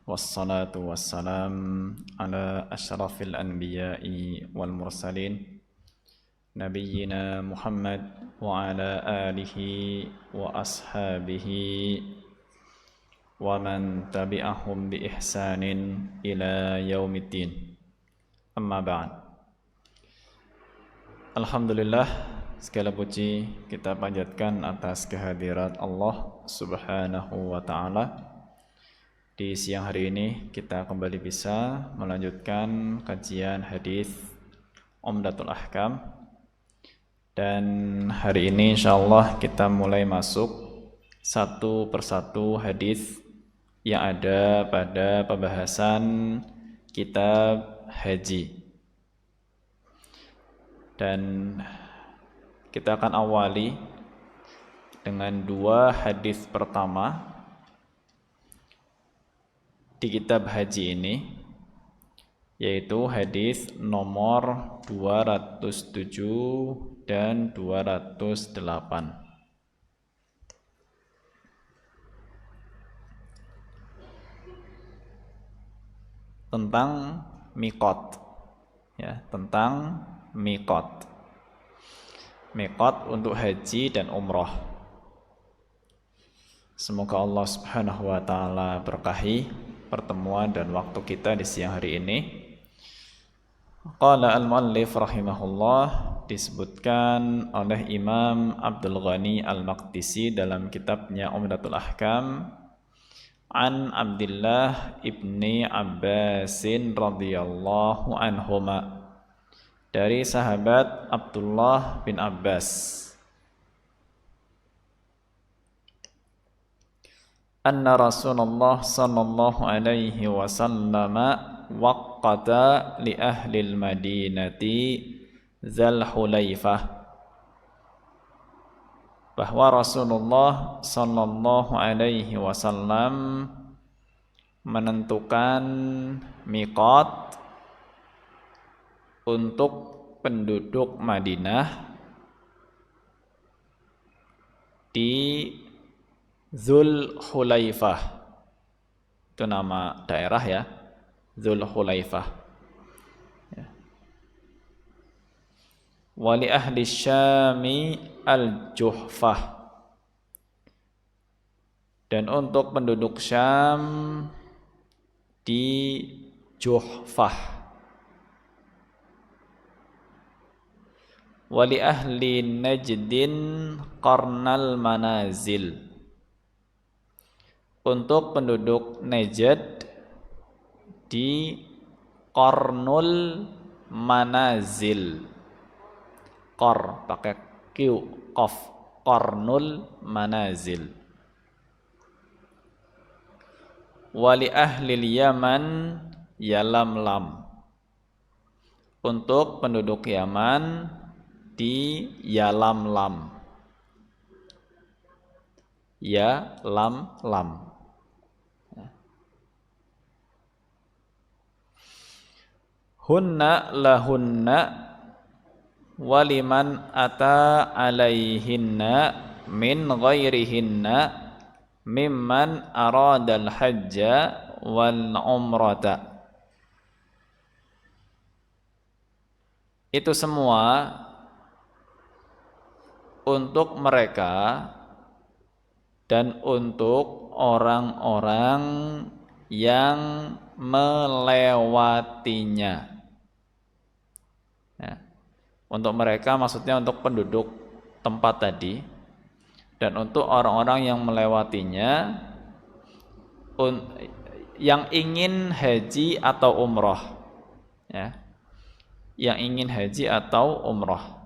والصلاة والسلام على أشرف الأنبياء والمرسلين نبينا محمد وعلى آله وأصحابه ومن تبعهم بإحسان إلى يوم الدين أما بعد. Alhamdulillah, segala puji kita panjatkan atas kehadirat Allah Subhanahu wa Ta'ala. Di siang hari ini kita kembali bisa melanjutkan kajian hadis Umdatul Ahkam. Dan hari ini insyaallah kita mulai masuk satu persatu hadis yang ada pada pembahasan kitab haji. Dan kita akan awali dengan dua hadis pertama di kitab haji ini, yaitu hadis nomor 207 dan 208 tentang miqat, ya, tentang miqat untuk haji dan umrah. Semoga Allah Subhanahu wa Ta'ala berkahi pertemuan dan waktu kita di siang hari ini. Qala al-muallif rahimahullah, disebutkan oleh Imam Abdul Ghani Al-Maqdisi dalam kitabnya Umdatul Ahkam, an Abdullah ibni Abbasin radhiyallahu anhuma, dari sahabat Abdullah bin Abbas, anna Rasulullah sallallahu alaihi wasallam waqata li ahli al-Madinati Dzul Hulaifah, bahwa Rasulullah sallallahu alaihi wasallam menentukan miqat untuk penduduk Madinah di Dzul Hulaifah. Itu nama daerah, ya, Dzul Hulaifah. Ya. Wali ahli Syami al-Juhfah, dan untuk penduduk Syam di Juhfah. Wali ahli Najdin Qarnal Manazil, untuk penduduk Najd di Qarnul Manazil. Qar pakai Q, qaf, Qarnul Manazil. Wali ahli Yaman Yalamlam, untuk penduduk Yaman di Yalamlam. Yalamlam. Hunna lahunna waliman ata alaihinna min ghairihinna mimman aradal hajja wal umrata. Itu semua untuk mereka dan untuk orang-orang yang melewatinya. Ya. Untuk mereka maksudnya untuk penduduk tempat tadi, dan untuk orang-orang yang melewatinya, yang ingin haji atau umrah, ya, yang ingin haji atau umrah.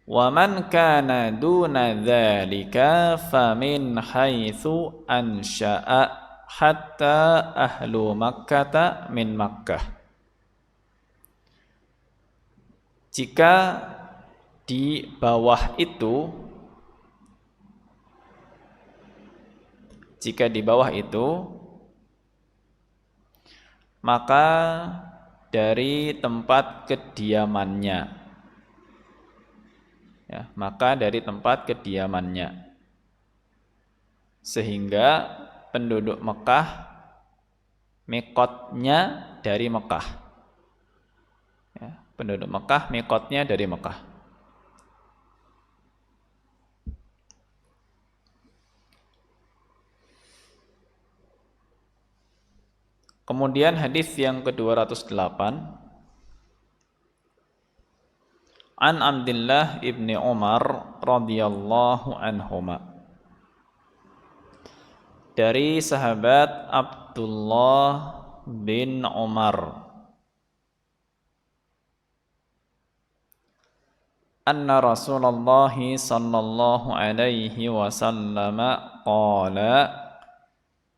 Wa man kana duna dzalika famin haitsu ansha'a hatta ahlu Makkah min Makkah. Jika di bawah itu, maka dari tempat kediamannya, ya, maka dari tempat kediamannya. sehingga penduduk Mekah mikotnya dari Mekah. Ya, penduduk Mekah mikotnya dari Mekah. Kemudian hadis yang ke-208, An Abdullah ibni Umar radhiyallahu anhuma, dari sahabat Abdullah bin Umar, anna Rasulullah sallallahu alaihi wasallam qala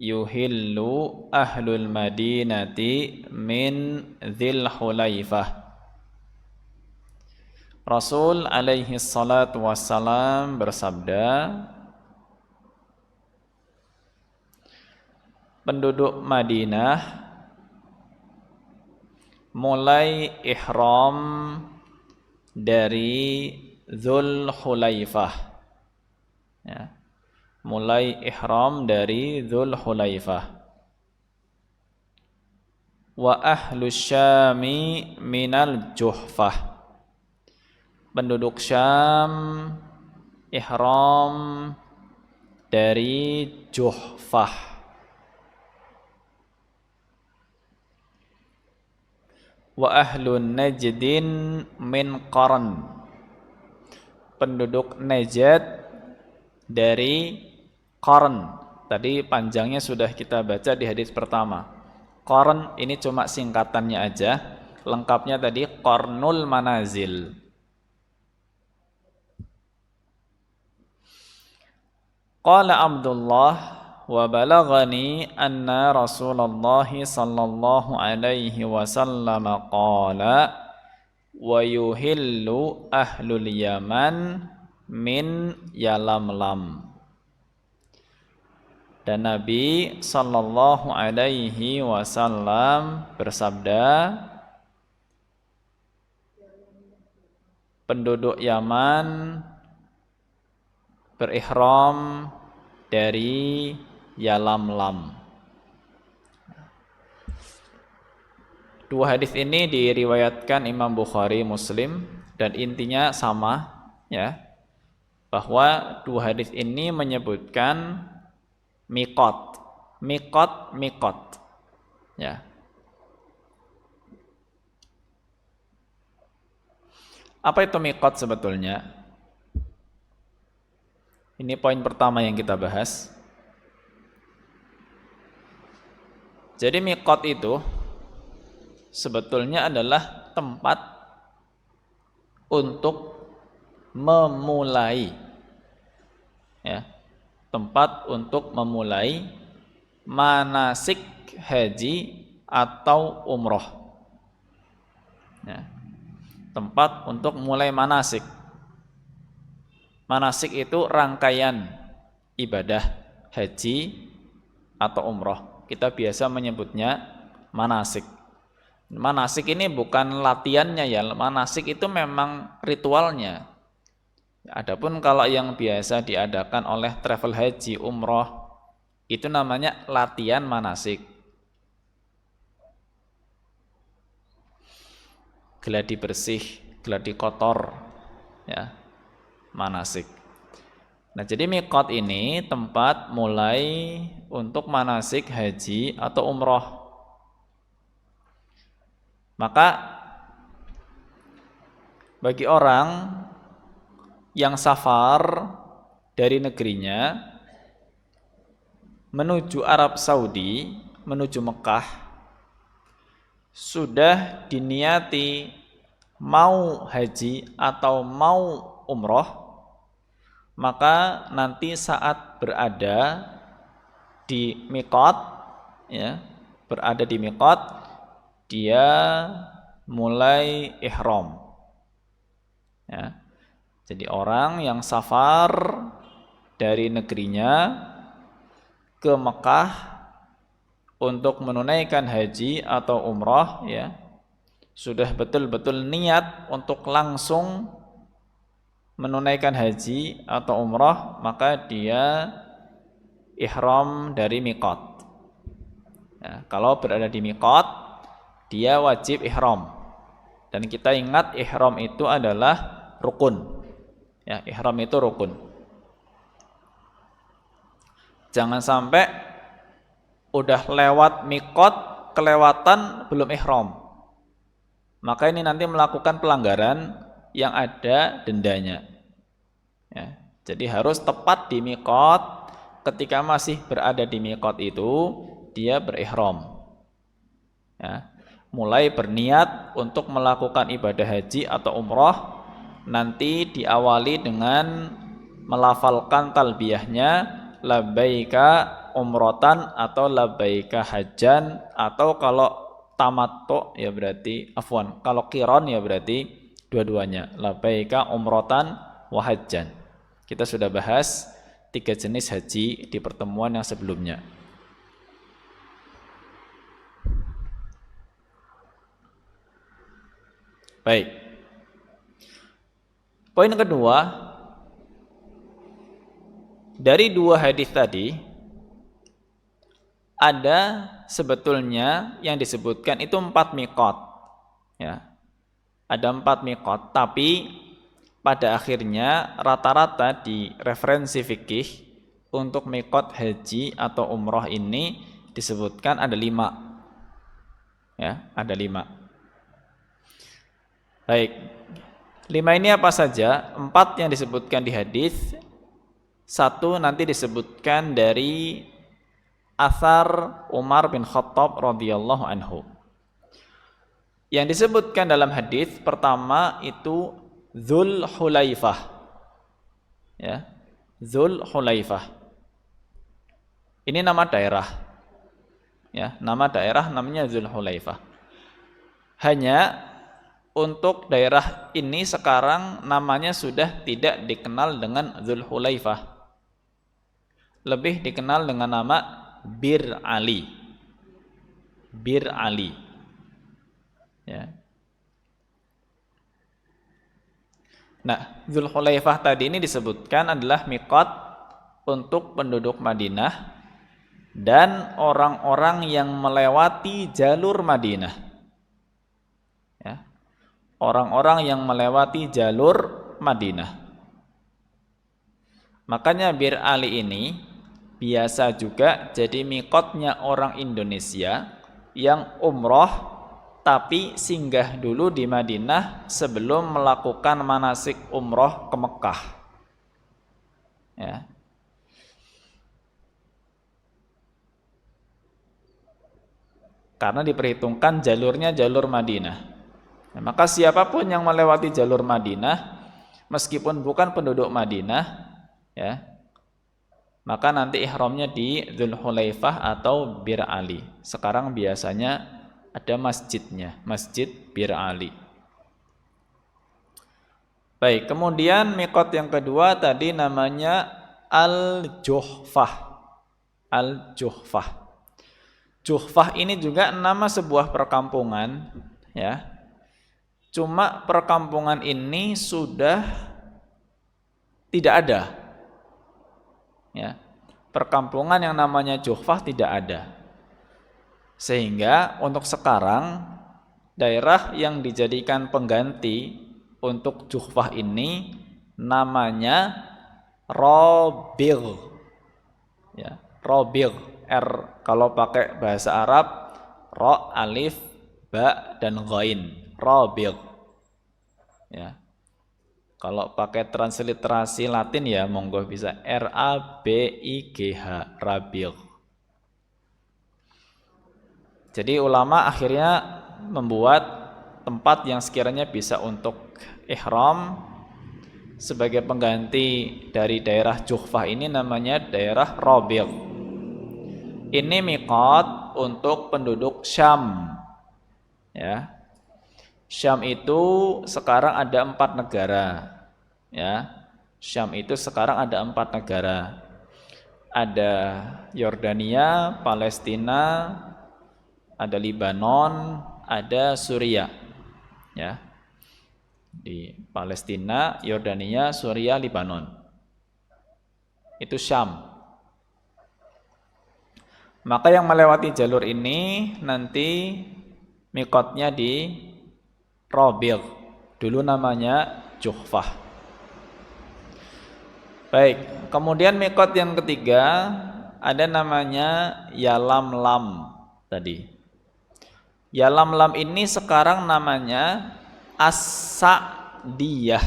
yuhillu ahlul madinati min Dzil Hulaifah. Rasul alaihi salatu wassalam bersabda, penduduk Madinah mulai ihram dari Dzul Hulaifah, ya, mulai ihram dari Dzul Hulaifah. Wa ahlus Syami minal Juhfah, penduduk Syam ihram dari Juhfah. Wa ahlun Najdin min Qarn, penduduk Najd dari Qarn. Tadi panjangnya sudah kita baca di hadis pertama. Qarn ini cuma singkatannya aja, lengkapnya tadi Qarnul Manazil. Qala Abdullah wa balagani anna Rasulullah sallallahu alaihi wasallam qala wa yuhillu ahlul Yaman min Yalamlam. Dan Nabi sallallahu alaihi wasallam bersabda, penduduk Yaman berihram dari Yalamlam. Dua hadis ini diriwayatkan Imam Bukhari, Muslim, dan intinya sama, ya, bahwa dua hadis ini menyebutkan mikot, ya. Apa itu mikot sebetulnya? Ini poin pertama yang kita bahas. Jadi mikot itu sebetulnya adalah tempat untuk memulai, ya, tempat untuk memulai manasik haji atau umroh, ya, tempat untuk mulai manasik. Manasik itu rangkaian ibadah haji atau umroh. Kita biasa menyebutnya manasik. Manasik ini bukan latihannya, ya. Manasik itu memang ritualnya. Adapun kalau yang biasa diadakan oleh travel haji, umroh, itu namanya latihan manasik. Gladi bersih, gladi kotor, ya, manasik. Nah, jadi mikot ini tempat mulai untuk manasik haji atau umroh. Maka bagi orang yang safar dari negerinya menuju Arab Saudi, menuju Mekah, sudah diniati mau haji atau mau umroh, maka nanti saat berada di mikot, ya, berada di mikot, dia mulai ihram, ya. Jadi orang yang safar dari negerinya ke Mekah untuk menunaikan haji atau umrah, ya, sudah betul-betul niat untuk langsung menunaikan haji atau umrah, maka dia ihram dari miqat. Ya, kalau berada di miqat, dia wajib ihram. Dan kita ingat ihram itu adalah rukun. Ya, ihram itu rukun. Jangan sampai udah lewat miqat, kelewatan belum ihram. Maka ini nanti melakukan pelanggaran yang ada dendanya. Ya, jadi harus tepat di miqat. Ketika masih berada di miqat itu, dia berihram. Ya, mulai berniat untuk melakukan ibadah haji atau umrah, nanti diawali dengan melafalkan talbiyahnya, labbaika umrotan atau labbaika hajjan, atau kalau tamattu ya berarti kalau qiran ya berarti dua-duanya, labbaika umrotan wa hajjan. Kita sudah bahas 3 jenis haji di pertemuan yang sebelumnya. Baik. Poin kedua, dari 2 hadis tadi ada sebetulnya yang disebutkan itu 4 miqat. Ya. Ada 4 miqat, tapi pada akhirnya rata-rata di referensi fikih untuk miqat haji atau umrah ini disebutkan ada 5. Ya, ada 5. Baik, 5 ini apa saja? 4 yang disebutkan di hadis, 1 nanti disebutkan dari athar Umar bin Khattab radhiyallahu anhu. Yang disebutkan dalam hadis pertama itu Dzul Hulaifah. Ya, Dzul Hulaifah. Ini nama daerah. Ya, nama daerah namanya Dzul Hulaifah. Hanya untuk daerah ini sekarang namanya sudah tidak dikenal dengan Dzul Hulaifah. Lebih dikenal dengan nama Bir Ali. Bir Ali. Ya. Nah, Dzul Hulaifah tadi ini disebutkan adalah miqat untuk penduduk Madinah dan orang-orang yang melewati jalur Madinah. Ya. Orang-orang yang melewati jalur Madinah. Makanya Bir Ali ini biasa juga jadi miqatnya orang Indonesia yang umroh tapi singgah dulu di Madinah sebelum melakukan manasik umroh ke Mekah. Ya. Karena diperhitungkan jalurnya jalur Madinah. Nah, maka siapapun yang melewati jalur Madinah, meskipun bukan penduduk Madinah, ya, maka nanti ihramnya di Dzul Hulaifah atau Bir Ali. Sekarang biasanya ada masjidnya, Masjid Bir Ali. Baik, kemudian miqat yang kedua tadi namanya Al-Juhfah. Al-Juhfah. Juhfah ini juga nama sebuah perkampungan, ya. Cuma perkampungan ini sudah tidak ada. Ya. Perkampungan yang namanya Juhfah tidak ada. Sehingga untuk sekarang daerah yang dijadikan pengganti untuk Juhfah ini namanya Rabi'g. Ya, Rabi'g. Kalau pakai bahasa Arab ra, alif, ba dan ghain. Rabi'g. Ya. Kalau pakai transliterasi Latin ya monggo bisa Rabigh, Rabi'g. Jadi ulama akhirnya membuat tempat yang sekiranya bisa untuk ihram sebagai pengganti dari daerah Juhfah ini namanya daerah Rabi'g. Ini miqat untuk penduduk Syam. Ya. Syam itu sekarang ada 4 negara. Ya. Syam itu sekarang ada 4 negara. Ada Yordania, Palestina, ada Libanon, ada Suriah. Ya. Di Palestina, Yordania, Suriah, Libanon. Itu Syam. Maka yang melewati jalur ini nanti mikotnya di Rabiq. Dulu namanya Juhfah. Baik, kemudian mikot yang ketiga ada namanya Yalamlam tadi. Yalamlam ini sekarang namanya As-Sa'diyah.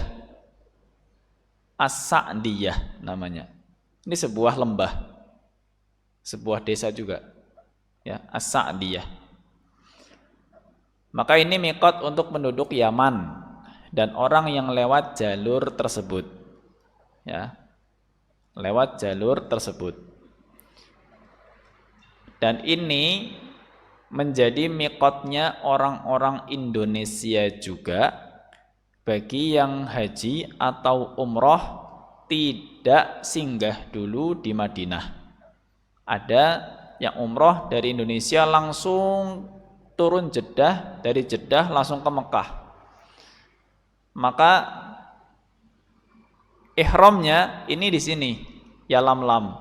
As-Sa'diyah namanya. Ini sebuah lembah, sebuah desa juga, ya, As-Sa'diyah. Maka ini mikot untuk penduduk Yaman dan orang yang lewat jalur tersebut, ya, lewat jalur tersebut. Dan ini menjadi mikotnya orang-orang Indonesia juga bagi yang haji atau umroh tidak singgah dulu di Madinah. Ada yang umroh dari Indonesia langsung turun Jeddah, dari Jeddah langsung ke Mekah. Maka ihramnya ini di sini, Yalamlam.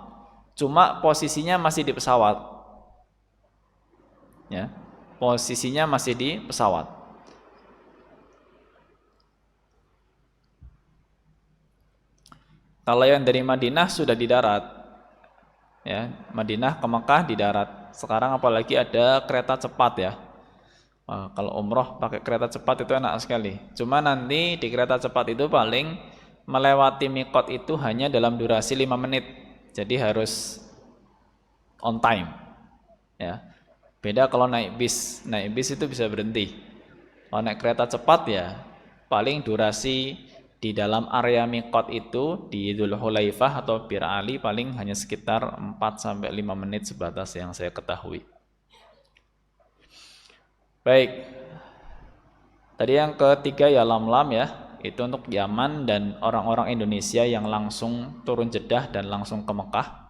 Cuma posisinya masih di pesawat. Ya. Posisinya masih di pesawat. Kalau yang dari Madinah sudah di darat, ya, Madinah ke Mekah di darat. Sekarang apalagi ada kereta cepat, ya. Kalau umroh pakai kereta cepat itu enak sekali. Cuma nanti di kereta cepat itu paling melewati mikot itu hanya dalam durasi 5 menit. Jadi harus on time, ya. Beda kalau naik bis itu bisa berhenti. Kalau naik kereta cepat ya paling durasi di dalam area mikot itu di Dzulhulaifah atau Bir Ali paling hanya sekitar 4-5 menit sebatas yang saya ketahui. Baik. Tadi yang ketiga Yalamlam, ya, itu untuk Yaman dan orang-orang Indonesia yang langsung turun Jeddah dan langsung ke Mekah.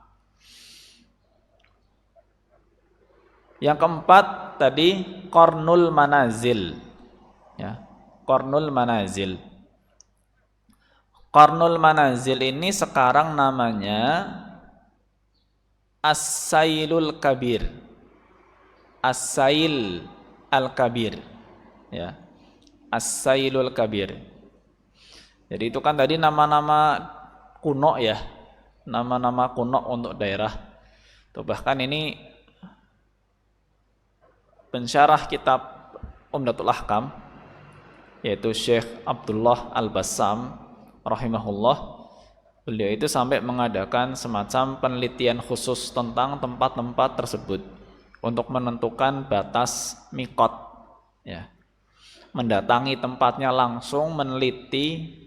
Yang keempat tadi Qarnul Manazil, ya, Qarnul Manazil. Qarnul Manazil ini sekarang namanya As-Sailul Kabir. As-Sail Al-Kabir, ya. As-Sailul Kabir. Jadi itu kan tadi nama-nama kuno, ya. Nama-nama kuno untuk daerah. Tuh, bahkan ini pensyarah kitab Umdatul Ahkam yaitu Syekh Abdullah Al-Bassam rahimahullah, beliau itu sampai mengadakan semacam penelitian khusus tentang tempat-tempat tersebut untuk menentukan batas mikot, ya. Mendatangi tempatnya langsung, meneliti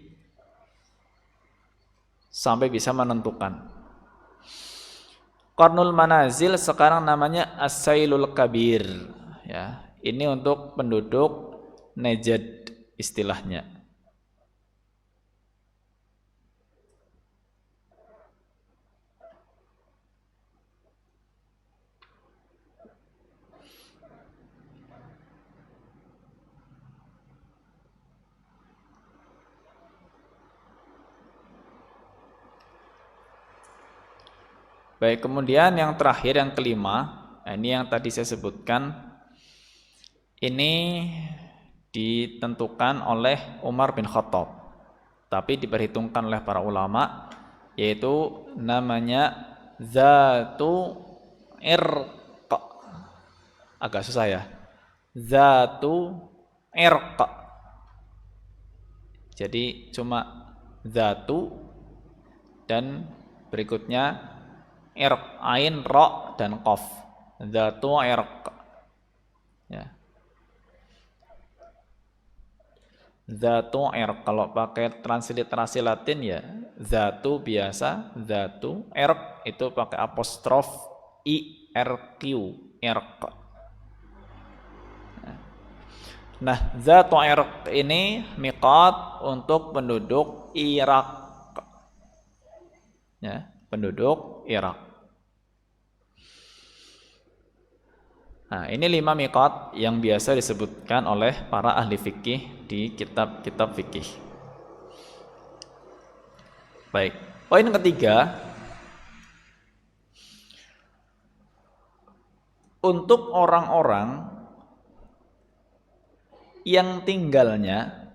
sampai bisa menentukan. Qarnul Manazil sekarang namanya As-Sailul Kabir, ya. Ini untuk penduduk Najd istilahnya. Baik, kemudian yang terakhir, yang kelima, ini yang tadi saya sebutkan, ini ditentukan oleh Umar bin Khattab, tapi diperhitungkan oleh para ulama, yaitu namanya Zatu Irq. Agak susah, ya. Zatu Irq. Jadi cuma Zatu dan berikutnya Irq, ain, ro, dan qaf. Zatu Irq, ya. Zatu Irq, kalau pakai transliterasi Latin ya Zatu biasa, Zatu. Irq itu pakai apostrof IRQ, Irq. Nah, Zatu Irq ini miqat untuk penduduk Irak, ya, penduduk Irak. Nah, ini 5 miqat yang biasa disebutkan oleh para ahli fikih di kitab-kitab fikih. Baik, poin ketiga, untuk orang-orang yang tinggalnya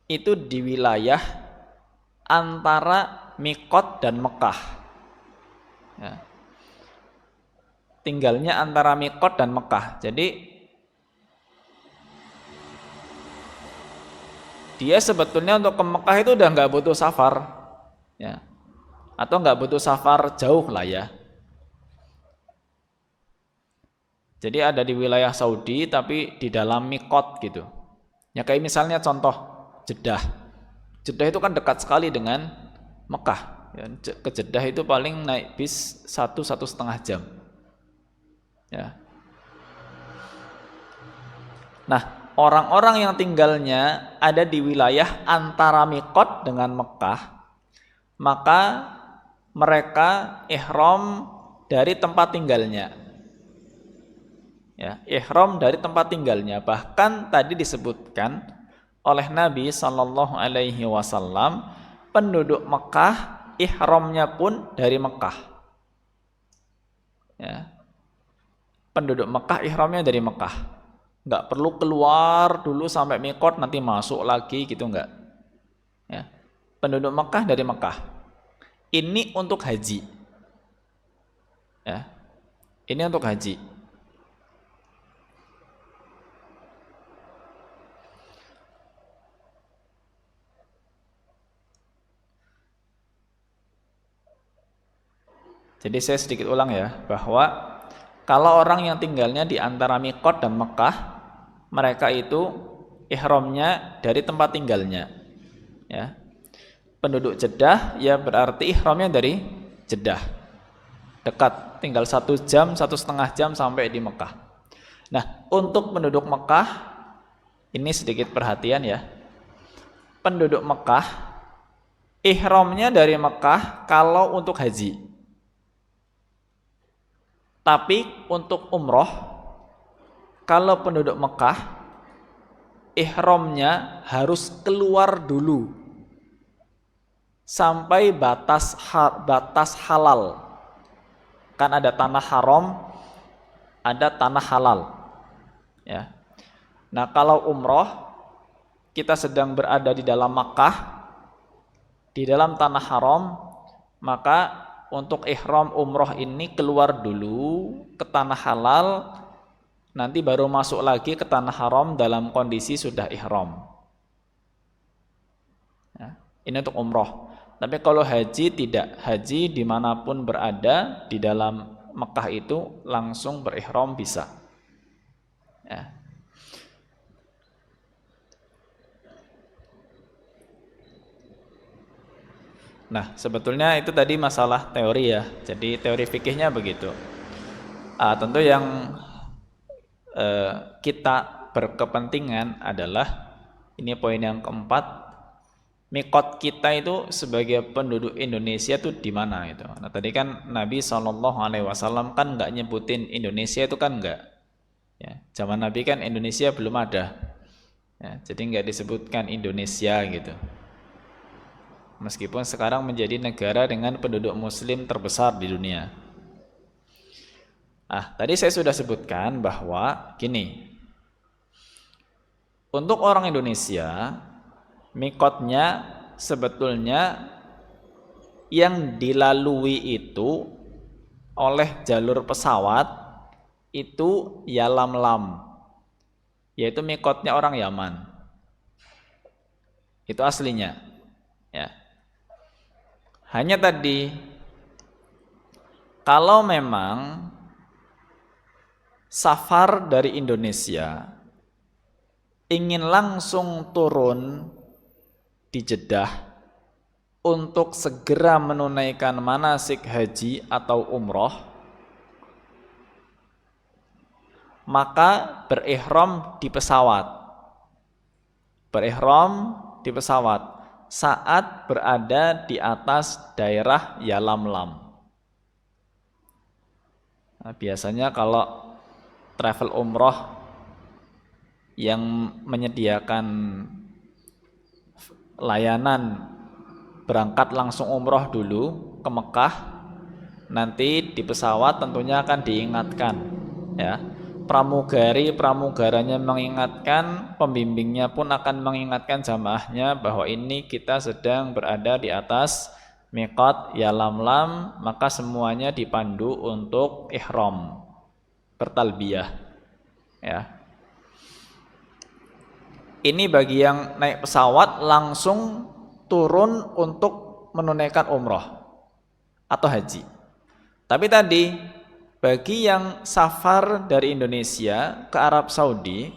itu di wilayah antara Miqat dan Mekah. Ya. Tinggalnya antara Miqat dan Mekah. Jadi dia sebetulnya untuk ke Mekah itu udah nggak butuh safar, ya, atau nggak butuh safar jauh lah ya. Jadi ada di wilayah Saudi tapi di dalam Miqat gitu. Ya kayak misalnya contoh Jeddah. Jeddah itu kan dekat sekali dengan Mekah. Ya, ke Jeddah itu paling naik bis 1,5 jam. Ya. Nah, orang-orang yang tinggalnya ada di wilayah antara Miqat dengan Mekah, maka mereka ihram dari tempat tinggalnya. Ya, ihram dari tempat tinggalnya. Bahkan tadi disebutkan oleh Nabi Shallallahu Alaihi Wasallam, penduduk Mekah ihramnya pun dari Mekah. Ya. Penduduk Mekah ihramnya dari Mekah. Nggak perlu keluar dulu sampai Miqat nanti masuk lagi gitu, nggak. Ya. Penduduk Mekah dari Mekah. Ini untuk haji. Ya. Ini untuk haji. Jadi saya sedikit ulang ya, bahwa kalau orang yang tinggalnya di antara Miqat dan Mekah, mereka itu ihramnya dari tempat tinggalnya. Ya. Penduduk Jeddah ya berarti ihramnya dari Jeddah. Dekat, tinggal 1 jam, 1,5 jam sampai di Mekah. Nah, untuk penduduk Mekah, ini sedikit perhatian ya. Penduduk Mekah, ihramnya dari Mekah kalau untuk haji. Tapi untuk umroh, kalau penduduk Mekah, ihramnya harus keluar dulu sampai batas halal. Kan ada tanah haram, ada tanah halal. Ya. Nah, kalau umroh, kita sedang berada di dalam Makkah, di dalam tanah haram, maka untuk ihram umroh ini keluar dulu ke tanah halal, nanti baru masuk lagi ke tanah haram dalam kondisi sudah ihram. Ya, ini untuk umroh. Tapi kalau haji tidak, haji dimanapun berada di dalam Mekah itu langsung berihram bisa. Ya. Nah, sebetulnya itu tadi masalah teori ya. Jadi teori fikihnya begitu. Tentu yang kita berkepentingan adalah, ini poin yang keempat, miqat kita itu sebagai penduduk Indonesia itu di mana itu. Nah, tadi kan Nabi SAW kan nggak nyebutin Indonesia itu kan nggak. Ya, zaman Nabi kan Indonesia belum ada. Ya, jadi nggak disebutkan Indonesia gitu. Meskipun sekarang menjadi negara dengan penduduk muslim terbesar di dunia. Tadi saya sudah sebutkan bahwa gini, untuk orang Indonesia, miqatnya sebetulnya yang dilalui itu oleh jalur pesawat itu Yalamlam, yaitu miqatnya orang Yaman. Itu aslinya. Ya. Hanya tadi, kalau memang safar dari Indonesia ingin langsung turun di Jeddah untuk segera menunaikan manasik haji atau umroh, maka berihram di pesawat. Berihram di pesawat saat berada di atas daerah Yalamlam. Nah, biasanya kalau travel umroh yang menyediakan layanan berangkat langsung umroh dulu ke Mekah, Nanti di pesawat tentunya akan diingatkan, ya. Pramugaranya mengingatkan, pembimbingnya pun akan mengingatkan jamaahnya bahwa ini kita sedang berada di atas miqat Yalamlam, maka semuanya dipandu untuk ihram, bertalbiyah, ya. Ini bagi yang naik pesawat langsung turun untuk menunaikan umroh atau haji. Tapi tadi bagi yang safar dari Indonesia ke Arab Saudi,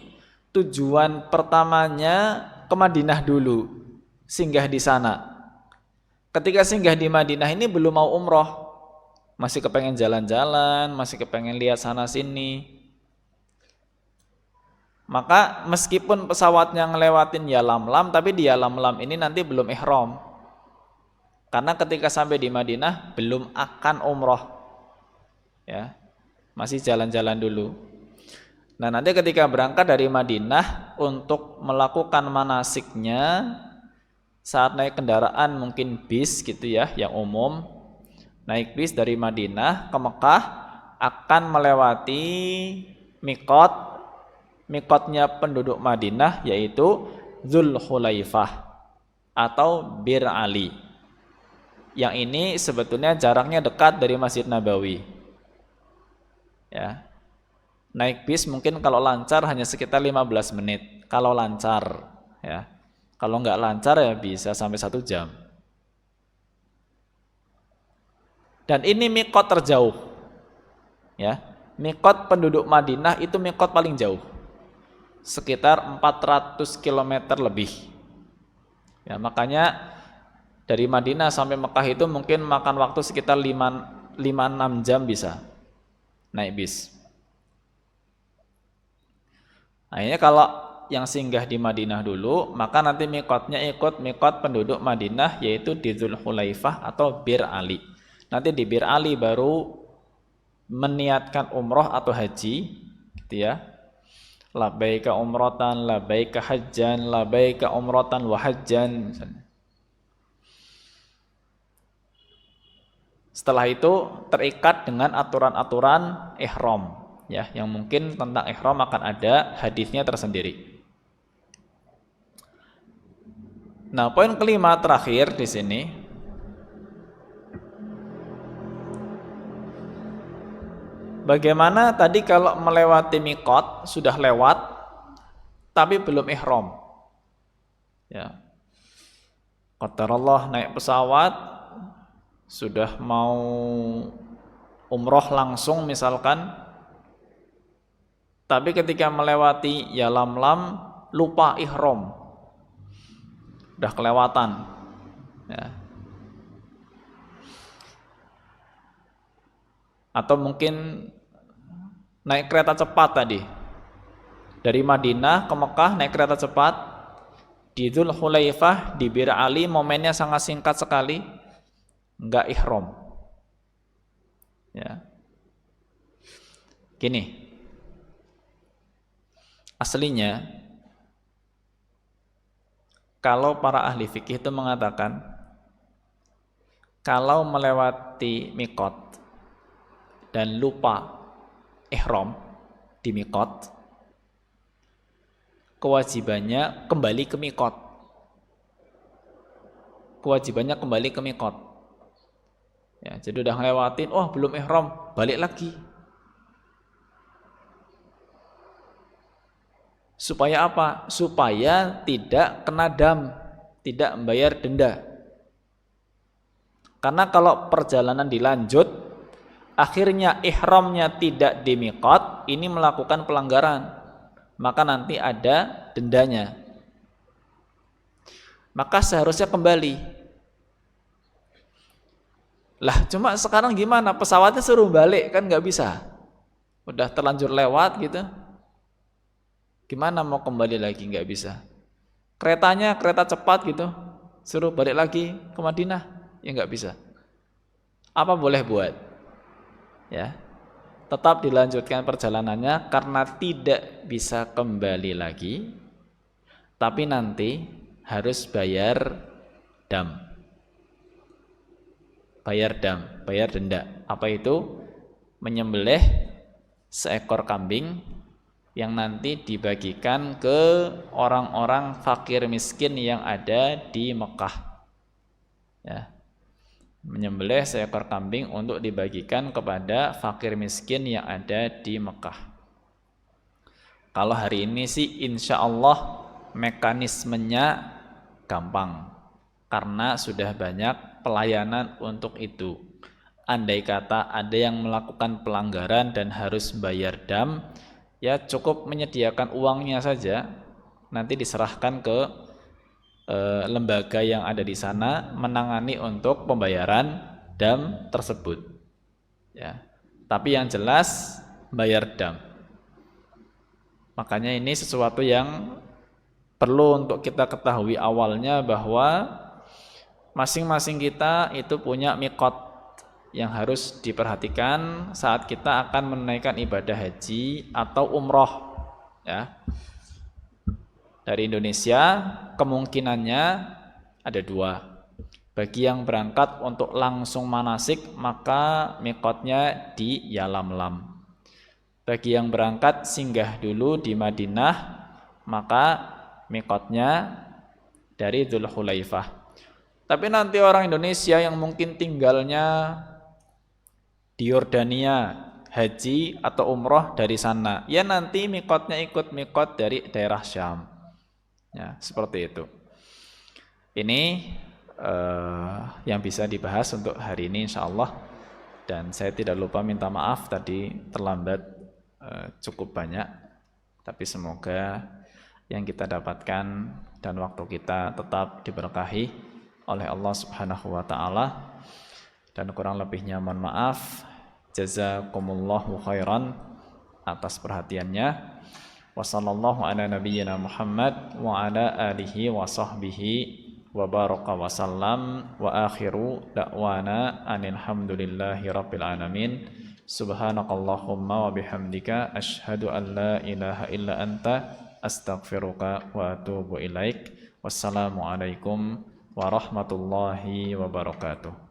tujuan pertamanya ke Madinah dulu, singgah di sana. Ketika singgah di Madinah ini belum mau umroh, masih kepengen jalan-jalan, masih kepengen lihat sana sini. Maka meskipun pesawatnya ngelewatin Yalamlam, tapi di Yalamlam ini nanti belum ihram. Karena ketika sampai di Madinah belum akan umroh. Ya, masih jalan-jalan dulu. Nah, nanti ketika berangkat dari Madinah untuk melakukan manasiknya, saat naik kendaraan mungkin bis gitu ya, yang umum, naik bis dari Madinah ke Mekah akan melewati mikotnya penduduk Madinah, yaitu Dzulhulaifah atau Bir Ali. Yang ini sebetulnya jaraknya dekat dari Masjid Nabawi. Ya. Naik bis mungkin kalau lancar hanya sekitar 15 menit kalau lancar, ya. Kalau nggak lancar ya bisa sampai 1 jam. Dan ini mikot terjauh, ya. Mikot penduduk Madinah itu mikot paling jauh, sekitar 400 km lebih, ya. Makanya dari Madinah sampai Mekah itu mungkin makan waktu sekitar 5-6 jam bisa naik bis. Akhirnya kalau yang singgah di Madinah dulu, maka nanti mikotnya ikut mikot penduduk Madinah, yaitu di Dzulhulaifah atau Bir Ali. Nanti di Bir Ali baru meniatkan umroh atau haji, gitu ya. Labbaika umrotan, labbaika hajjan, labbaika umrotan wa hajjan. Setelah itu terikat dengan aturan-aturan ihram, ya, yang mungkin tentang ihram akan ada hadisnya tersendiri. Nah, poin kelima terakhir di sini, bagaimana tadi kalau melewati mikot sudah lewat tapi belum ihram, ya. Qadarullah naik pesawat sudah mau umroh langsung misalkan, tapi ketika melewati Yalamlam lupa ihram, udah kelewatan, ya. Atau mungkin naik kereta cepat tadi dari Madinah ke Mekah naik kereta cepat, di Dzulhulaifah di Bir Ali momennya sangat singkat sekali, enggak ihram, ya. Gini, aslinya kalau para ahli fikih itu mengatakan kalau melewati mikot dan lupa ihram di mikot, kewajibannya kembali ke mikot. Kewajibannya kembali ke mikot. Ya, jadi udah ngelewatin, oh belum ihram, balik lagi. Supaya apa? Supaya tidak kena dam, tidak membayar denda. Karena kalau perjalanan dilanjut, akhirnya ihramnya tidak di miqat, ini melakukan pelanggaran, maka nanti ada dendanya. Maka seharusnya kembali. Lah cuma sekarang gimana? Pesawatnya suruh balik kan nggak bisa. Udah terlanjur lewat gitu. Gimana mau kembali lagi, nggak bisa. Keretanya kereta cepat gitu, suruh balik lagi ke Madinah, ya nggak bisa. Apa boleh buat? Ya, tetap dilanjutkan perjalanannya karena tidak bisa kembali lagi, tapi nanti harus bayar dam. bayar denda. Apa itu? Menyembelih seekor kambing yang nanti dibagikan ke orang-orang fakir miskin yang ada di Mekah. Ya. Menyembelih seekor kambing untuk dibagikan kepada fakir miskin yang ada di Mekah. Kalau hari ini sih insya Allah mekanismenya gampang karena sudah banyak pelayanan untuk itu. Andai kata ada yang melakukan pelanggaran dan harus bayar dam, ya cukup menyediakan uangnya saja, nanti diserahkan ke lembaga yang ada di sana menangani untuk pembayaran dam tersebut. Ya. Tapi yang jelas bayar dam. Makanya ini sesuatu yang perlu untuk kita ketahui awalnya bahwa masing-masing kita itu punya miqat yang harus diperhatikan saat kita akan menunaikan ibadah haji atau umroh. Ya. Dari Indonesia kemungkinannya ada dua. Bagi yang berangkat untuk langsung manasik maka miqatnya di Yalamlam. Bagi yang berangkat singgah dulu di Madinah maka miqatnya dari Dzulhulaifah. Tapi nanti orang Indonesia yang mungkin tinggalnya di Yordania haji atau umroh dari sana, ya nanti miqatnya ikut miqat dari daerah Syam. Ya, seperti itu. Ini yang bisa dibahas untuk hari ini insyaallah. Dan saya tidak lupa minta maaf tadi terlambat cukup banyak. Tapi semoga yang kita dapatkan dan waktu kita tetap diberkahi oleh Allah Subhanahu wa taala. Dan kurang lebihnya mohon maaf. Jazakumullahu khairan atas perhatiannya. Wa sallallahu ala nabiyyina Muhammad wa ala alihi wa sahbihi wa baraka wa sallam wa akhiru da'wana anil hamdulillahi rabbil alamin. Subhanakallahumma wa bihamdika asyhadu an la ilaha illa anta astaghfiruka wa atubu ilaik. Wassalamu alaikum warahmatullahi wabarakatuh.